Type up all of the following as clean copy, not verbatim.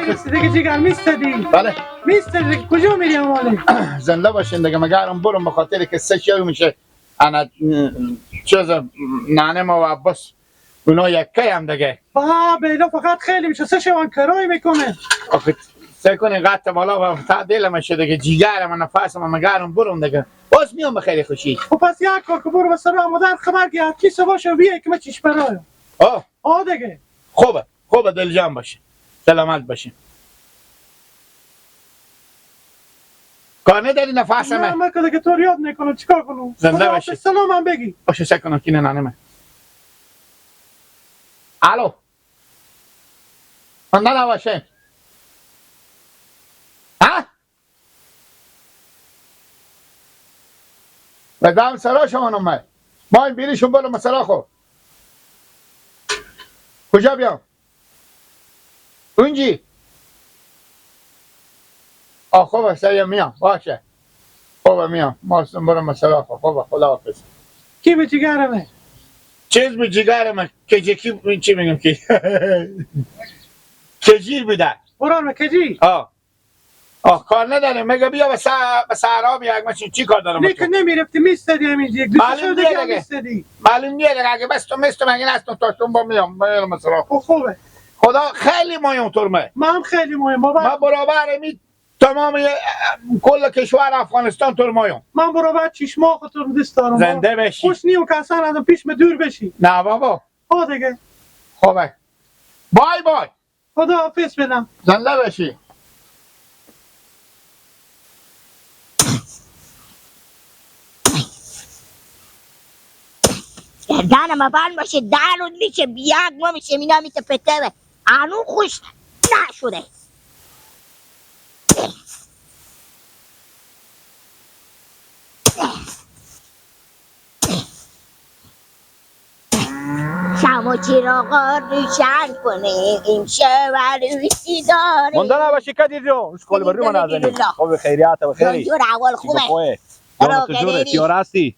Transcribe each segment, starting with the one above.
میرسی دیگه جیگر میستدی بله میستدی کجا میری امالی زنده باشین دیگه مگرم برم به خاطر که 3 کیلو میشه انا چیز نانه ما و عباس اونا یکی هم دیگه با بیلا فقط خیلی میشه سه شوان کرای میکنه آخه سه کنین قطع بالا و تا دل میشه دیگه جیگر من نفس من مگرم برم دیگه باز میام به خیلی خوشی خب پس یک کار که برو به سر مادر خبر گیر کی سباشو بیای که من چیش برایم دیگه خوبه دل جان باشه سلامت باشین کار نداری نفس نه من من که دیگه تو یاد نکنم چیکار کنم زنده باشی. سلام هم بگی باشه سه کنم که نانه من الو زنده نباشین ها بدم سرا شما نمه ما این بیریشون بالا مسلا خو کجا بیام اونجی خوبه سریع میام باشه خوبه میام ما برم مسلا خو خوبه خدا حافظ کی به جیگرمه چیز به جگر من کجکی چی میگم که کجیر بوده برو کجی کار نداره مگه بیا به سهرا بیا من چی کار دارم نه که نمیرفتی میستدی همین یک دوست شو دیگه میستدی معلوم نیه دیگه اگه بس تو مستم اگه نستم تاشتون با میام مثلا خوبه خدا خیلی مهم ترمه من هم خیلی مهم بابا من برابر می تمام کل کشور افغانستان ترمایم من برابر چشما خاطر دوست دارم زنده بشی خوش نیو که اصلا ازم پیش دور بشی نه بابا دیگه خوبه بای بای خدا حافظ بدم زنده بشی گردنم بند باشه 10 روز میشه بیاگ ما میشه مینا میته پته هنو خوش نشده شما چراغا روشن کنه این شهر روشی داره مونده نباشی کدیر جو اشکال بر رو من نزنی خوب خیریات و خیری جور اول خوبه جان تو جوره تیار هستی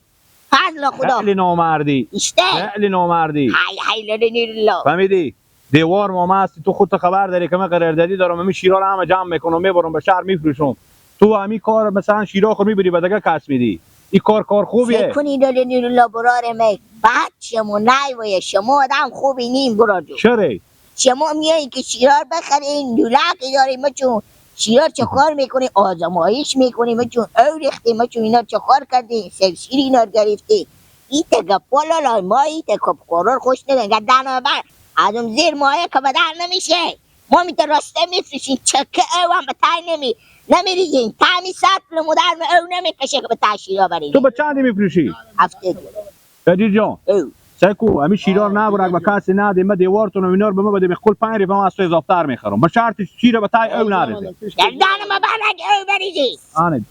فضل خدا خیلی نامردی اشته خیلی نامردی های لله فهمیدی دیوار ماما هستی تو خودت خبر داری که من قراردادی دارم همین شیرا رو همه جمع میکنم میبرم به شهر میفروشم تو همین کار مثلا شیرا خود میبری به دیگه کس میدی این کار خوبیه فکر کنی لله برار می بعد شما نایوه شما آدم خوبی نیم برار جو چرا شما میایی که شیرار بخرین دولک داریم چون شیرار چه کار میکنی آزمایش میکنیم چون او ریختیم چون اینا چه کار کردی سرشیر اینا گرفتی این تگه پالا ما این تگه قرار خوش ندن گردن بر ازم زیر مایه که بدر نمیشه ما میتر راسته میفرشیم چکه او هم به تای نمیریزین تامی سطل مدرم او نمیکشه که به تای شیرا برین تو به چندی میفروشی هفته کدیر جان او سکو همین شیرار نبرک به کسی نده ما دیوارتون و اینا رو به ما بده به کل 5 روپیه از تو اضافه تر میخرم به شرط شیر به تای او نرسه گردن ما برنگ او بریزی آنید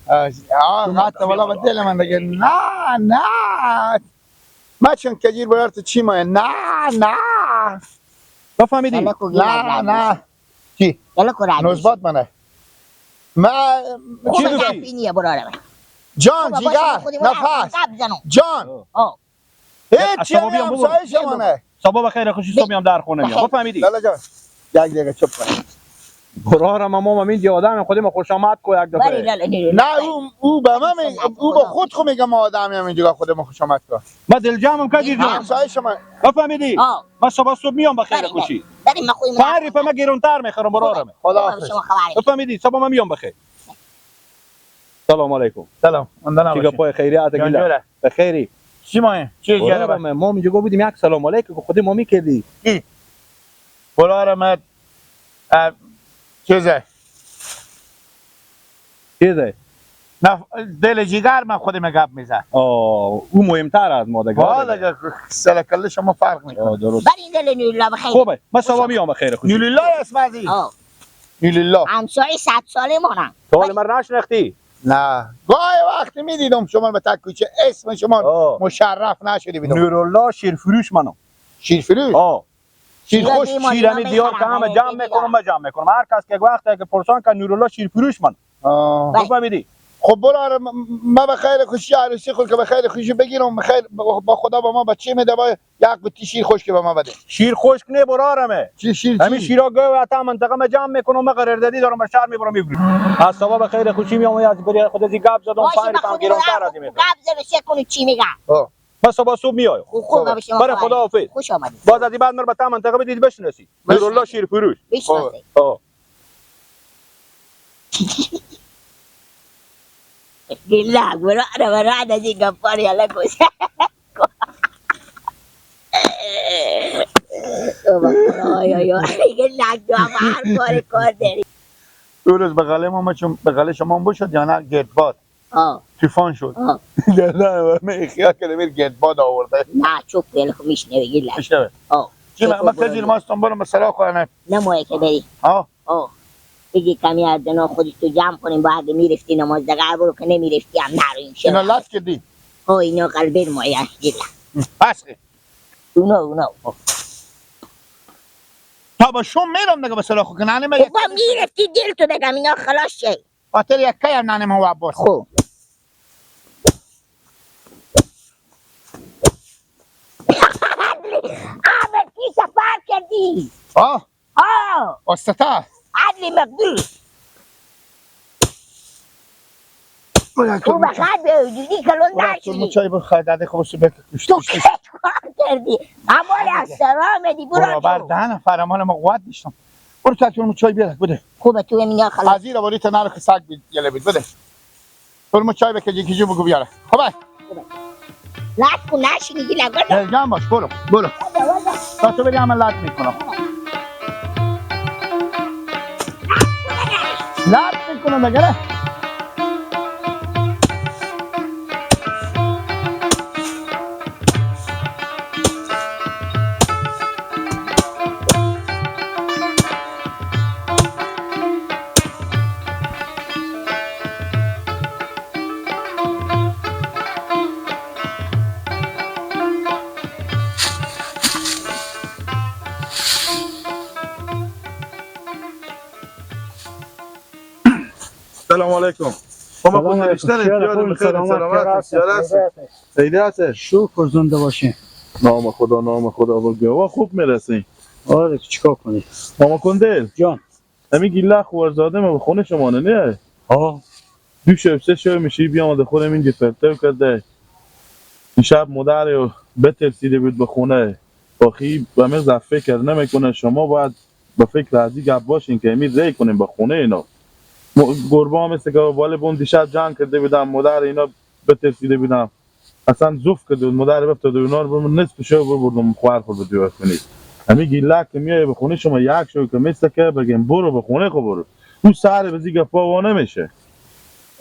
حتی والا به دل من دیگه نه ما چون کجیر برار تو چی مایه نه بفهمیدی نه کی نوزباد منه ما چی چی دوشی پینیه برارم جان جیگر نفس جان هیچ چی همه همسایه شمانه صبح بخیر خوشی صبح میام در خونه میام بفهمیدی لالا جان یک دقیقه چپ کن برارم اما من این آدم خودم خوش آمد کو یک دفعه نه او به من او به خود خو میگه ما آدمی هم اینجا خودمون خوش آمد کن ما دل جمعم کدیر جان همسایه شما بفهمیدی ما صبح میام بخیر خوشی تعریف ما گرونتر میخرم برارم خدا حافظ بفهمیدی صبح ما میام بخیر سلام علیکم سلام اندنا چیگا پای خیریات گیلا بخیری چی مایه چی برارم ما اینجا بودیم یک سلام علیکم خودی ما میکردی برارم چیزه دل جیگر من خودم گپ میزن او مهمتر از ما دیگه والا سلکل شما فرق میکنه درست برین دل نیللا بخیر خوبه ما صبح میام بخیر خوشی نیللا اسم ازی نیللا همسایه 100 ساله مانم تو حال من نشناختی نه گاهی وقتی میدیدم شما به تکوچه اسم شما مشرف نشدی بیدم نورالله شیرفروش منم شیرفروش شیرخوش شیرمی دیار که همه جمع میکنم هر کس که وقت که پرسان که نورالله شیرفروش من بفهمیدی خب برو ما به خیر خوشی عروسی خود که به خیر خوشی بگیرم بخیر با خدا با ما بچه میده با یک بطی شیر خوش که به ما بده. شیر خشک نه برارمه. چی شیر همین شیرا گو و منطقه ما جمع میکنم، ما قراردادی دارم به شهر میبرم میفروشم. از صبح به خیر خوشی میام از بری خود از گپ زدم باشه فایل به کام خود گیرونتر از این گپ زده کنی چی میگم. بس صبح صبح میایم. خوب باشه برای خدا حافظ. خوش آمدید. باز از این بعد مرا به تا منطقه بدید بشناسی. نورالله شیر فروش. بشناسید. گله برا از این گپار یالا گوش. گله دو هر کار داری. دو روز بغل ما چون بغل شما باشد یا نه گردباد طوفان شد. نه من خیال کردم میر گردباد آورده. نه چوب بیل خو میشنوی گله. میشنوه. چی ما کجیر ماستم برم سلام کنم. نمویه که بری. بگی کمی از دنا خودی تو جمع کنیم با اگه میرفتی نماز دقیقه برو که نمیرفتی هم نرویم شد. اینا لط کردی؟ اینا قلبیر مایه گله. بسخی. اونا. تا با شم میرم دیگه به سلام خو کنانه ما با میرفتی دل تو دگم اینا خلاص شه. خاطر یک که هم نانه ما عباس. خوب. آمد کی سفر کردی؟ استتا عدلی مقدور. او بخد به وجودی کلون داشتی. چای بخواه داده خوب سو بکشت. تو که کار کردی؟ امال از سرا مدی برو بر دهنم فرمان ما قوت نیستم. برو تا چای بیاره بده. خوبه تو میگه خلاص. از این ولی تنارو که سگ یله بید بده. برو چای بکش یکی جو بگو بیاره. خوبه. لات کو نشینی گله گل. جلگم باش برو. تا تو بری عمل لات میکنم. لات میکنم دیگه. سلام علیکم. ما بیشتر احتیاج بخیر سلامت خیلی هسته. شکر زنده باشین. نام خدا بگو خوب میرسین. آره چیکار کنی؟ ماما کندل جان همین گله خوارزاده ما به خونه شما نه؟ دو شب سه شب میشی بیام خودم اینجا فرتو کرده. این شب مادر رو بترسیده بود به خونه. باخی به من زفه کرد نمیکنه شما باید با فکر راضی گپ باشین که امید ری کنیم به خونه اینا. گربه هم مثل که بالا بون دیشب جنگ کرده بودم مادر اینا بترسیده بودم اصلا زوف کرده بود مادر بفتاد و اینا رو نصف شو بردم خوار خود بدیو کنید همین گیله که میای به خونه شما یک شو که مثل که بگم برو به خونه خو برو او سر به زیگا پا نمیشه.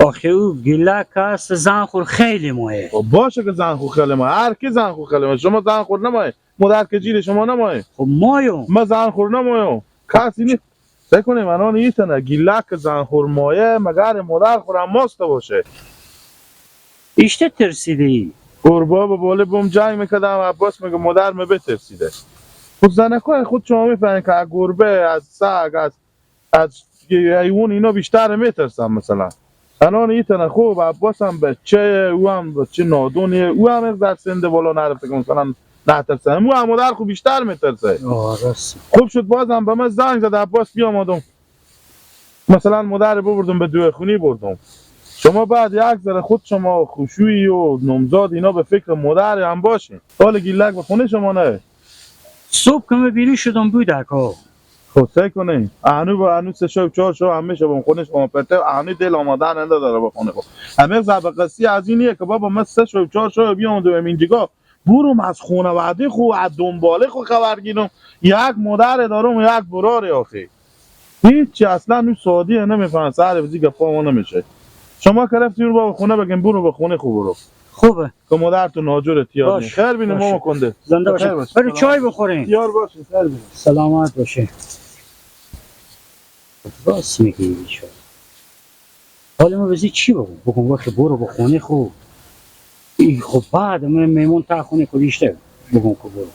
آخه او گله که زنخور خیلی مهمه. باشه که زنخور خیلی مهمه. هر کی زنخور خیلی مهمه. شما زنخور نمایه مادر که جیل شما نمایه. خب مایو ما زنخور نمایه کسی نیست. سکنه منو نیستن گیله که زنخور مایه مگر مادر خورم ماست باشه. ایشته ترسیدی؟ گربه به بالا بوم جنگ میکردم عباس میگه مادر می بترسیده. خود زنکای خود شما میفهمین که از گربه از سگ از حیوان اینا بیشتر میترسن مثلا. الان ایتن خوب عباس هم بچه او هم بچه نادونیه او هم از در سنده بالا نرفته که مثلا نترسن او هم مادر خوب بیشتر میترسه. خوب شد بازم به من زنگ زد عباس بیامدم مثلا مادر ببردم به دوی خونی بردم. شما بعد یک ذره خود شما خوشویی و نمزاد اینا به فکر مادر هم باشین. حال گیلک به خونه شما نه. صبح که مبینی شدم بود اکا. خود سه کنین اعنو سه شب چهار شب همه شب خونه شما پرته اعنو دل آماده ننده داره به خونه همه زب قصی از اینیه که بابا من سه شب چهار شب بیام دو اینجا بروم از خانواده خو از دنباله خو خبر گیرم یک مادر دارم و یک برار آخه هیچ اصلا اون سعودی نمیفهمن سر بزی گپا ما نمیشه. شما که رفتین رو به خونه بگین برو به خونه خوب برو. خوبه که مادر تو ناجور احتیاط نی. خیر بینه ماما کنده. زنده باشه. برو چای بخورین. یار باشه خیر بینه. سلامت باشه. راست میگی شو. حالا ما بزی چی بگم؟ بگم وقت برو به خونه خوب. ای خب بعد من میمون تا خونه کلیشته بگم که برو.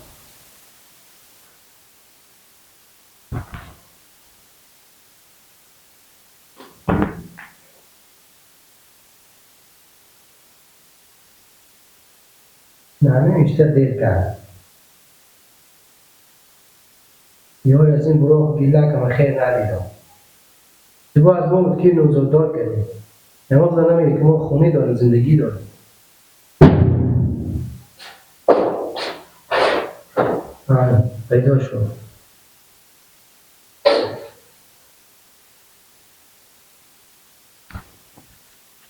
نه نمیشه دیر کرد یه از این برو گیله که من خیر ندیدم تو از ما بود که نوزاددار کردیم نمازه نمیگه که ما خونه داریم زندگی داریم پیدا شد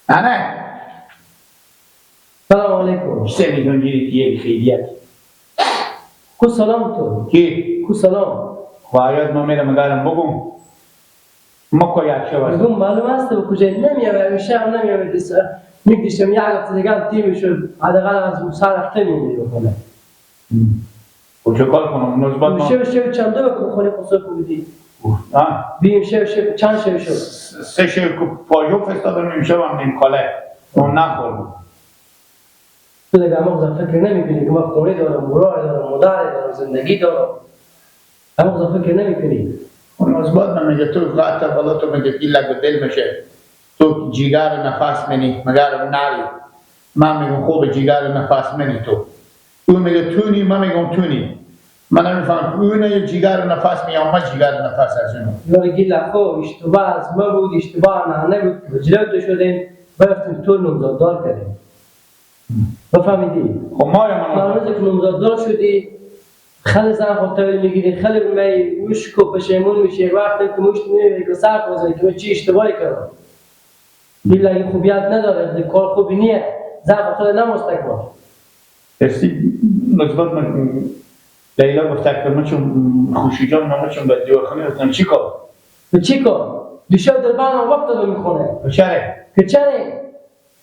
نه سلام علیکم سه میلیون گیری که خیلیت کو سلام تو کی؟ کو سلام باید ما میرم گرم بگم ما که یک شو بگم معلوم است به کجا نمیام همیشه هم نمیام میکشم یک هفته دیگه هم تیمشو حداقل از اون سر هفته میمیری بکنه و چه کار کنم نزبات ما شب چند دو بکن خونه خصوص بودی بیم شب چند شب شد سه شب که پاجو فستادم نمیشه هم نیم کاله اون نخورم تو دیگه همه فکر نمیکنی که من خونه دارم برای دارم مدار دارم زندگی دارم همه فکر نمیکنی اون نزبات من میگه تو غاطه بالا تو میگه ایلا به دل میشه تو جیگر نفس منی مگر ناری من میگم خوب جیگر نفس منی تو اون میگه تو نی من میگم تو نی من نمیفهم اون یه جیگر نفس میام ما جیگر نفس از اونو یاری گیلا خوب اشتباه از ما بود اشتباه نه بود جلو تو شدیم برفتیم تو نمزاددار کردیم بفهمیدی؟ خب ما یا من روزی که نمزاددار شدی خیلی زن خودتویل میگیری خیلی می مشک و پشیمون میشه وقتی که مشت میبینی که سر خوزنی که من چی اشتباهی کردم گیلا این خوبیت نداره کار خوبی نیه زن خیلی نمستکبر استی نسبت من لیلا گفته که من چون خوشی جان من چون به دیوارخانه رفتم چی کار؟ به چی کار؟ دیشب در بانم وقت دادم میخونه چره؟ که چره؟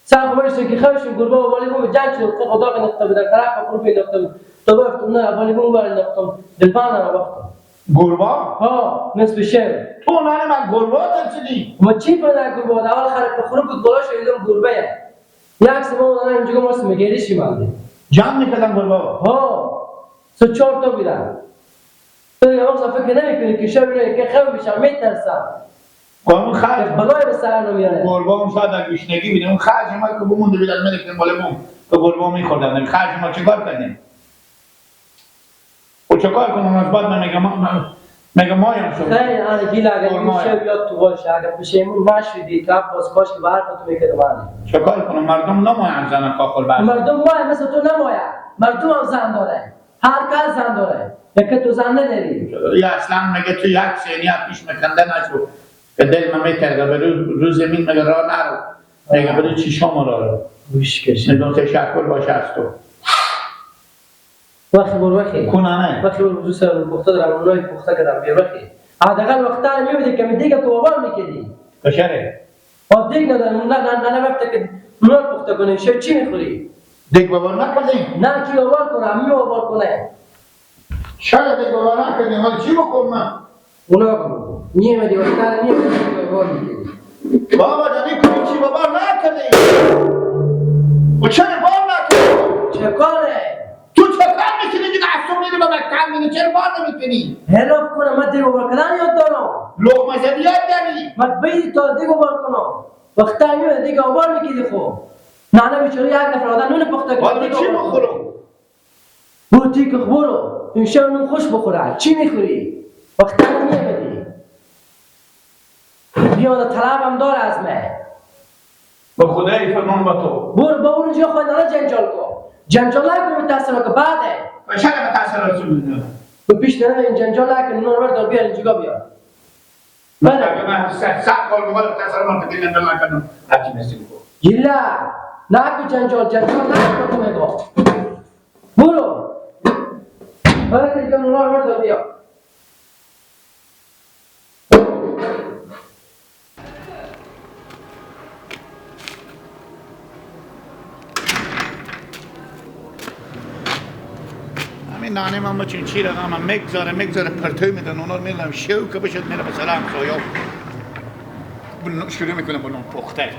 سر خبرشون که خواهشون گربه و والیبون به جنگ شد که خدا که نقطه بودن طرف و گروپی نقطه تو بفتم نه والیبون باری نقطم در بانم وقتم گربا؟ ها نصف شب تو نه من گربا ترسیدی؟ ما چی پیدا گربه اول خراب بخورم بود بالا شدیدم گربه یک سما اون اینجا ماست میگیریشی مالدی جمع میکردن گربا؟ ها سه چهار تا بودن تو دیگه وقت فکر نمیکنی که شب اینه که خیلی میشم میترسم اون خرج بلای به سر نمیاره گربا اون شاید در گشنگی بیده اون خرج ما که بمونده بیدن ملکن بالا بوم که گربا میخوردن خرج ما چه کار کردیم؟ و چه کار کنم از بعد من میگم مایم شد خیلی آنه گیل اگر این شب یاد تو باشه اگر پشیمون نشدی که عباس کاش که برق تو میکرد معنی چه کار کنم مردم نمایم زنن کاخل برد مردم ماه مثل تو نماید مردم هم زن داره هر کس زن داره یکی تو زن نداری یا اصلا میگه تو یک سینی پیش مکنده نشو که دل من میکرده به روز زمین میگه راه نرو میگه بده چیشام رو گوش کشی میگم تشکر باشه از تو وقتی برو وقتی کنانه وقتی برو دوست دارم پخته دارم اونایی پخته کردم بیا وقتی حداقل وقتا رو میبینی که می دیگه تو آوار میکردی کشره آب دیگ ندارم نه وقتی که نور پخته کنی شب چی میخوری؟ دیگه بابا نکردیم نه کی آوار کنه امی آوار کنه شاید دیگه بابا نکردیم حالا چی بکنم من اونا کنم نیمه دیوستر نیمه دیگه آوار میکردی بابا دنی کنی چی بابا نکردیم و چرا بار نکردیم چه کاره؟ تو چه کار میکنی که دستو میری به مکتب میری چرا بار نمیکنی هلاف کنم من دیگه آوار کردن یاد دارم لقمه زدی یاد داری من بیدی تا دیگه آوار کنم وقتا میبینی دیگه آوار میکردی خوب نه بیچاره یک نفر آدم نون پخته کنه حالا چی بخورم برو تیک برو این شب نون خوش بخوره چی میخوری؟ وقتا نمیبینی بیاد طلبم داره از من به خدای فرمان با تو برو با اون جا خواهی نالا جنجال کن جنجال نکن متاثر که بعده و چرا به تاثیر رسول میدونم به پیش نره این جنجال نکن نون رو بردار بیار اینجا بیار اگه من سخت کار بگم تاثیر من که دیگه نکنم هرچی نسیم کن گیلا نکن جنجال نکن تو میگو برو برای که دیگه نون رو بردار بیار همین نانه من بچین چی را من مگذاره پرتوی میدن اونا میدن شو که بشد میره مثلا همسایا شروع میکنه با نون پخته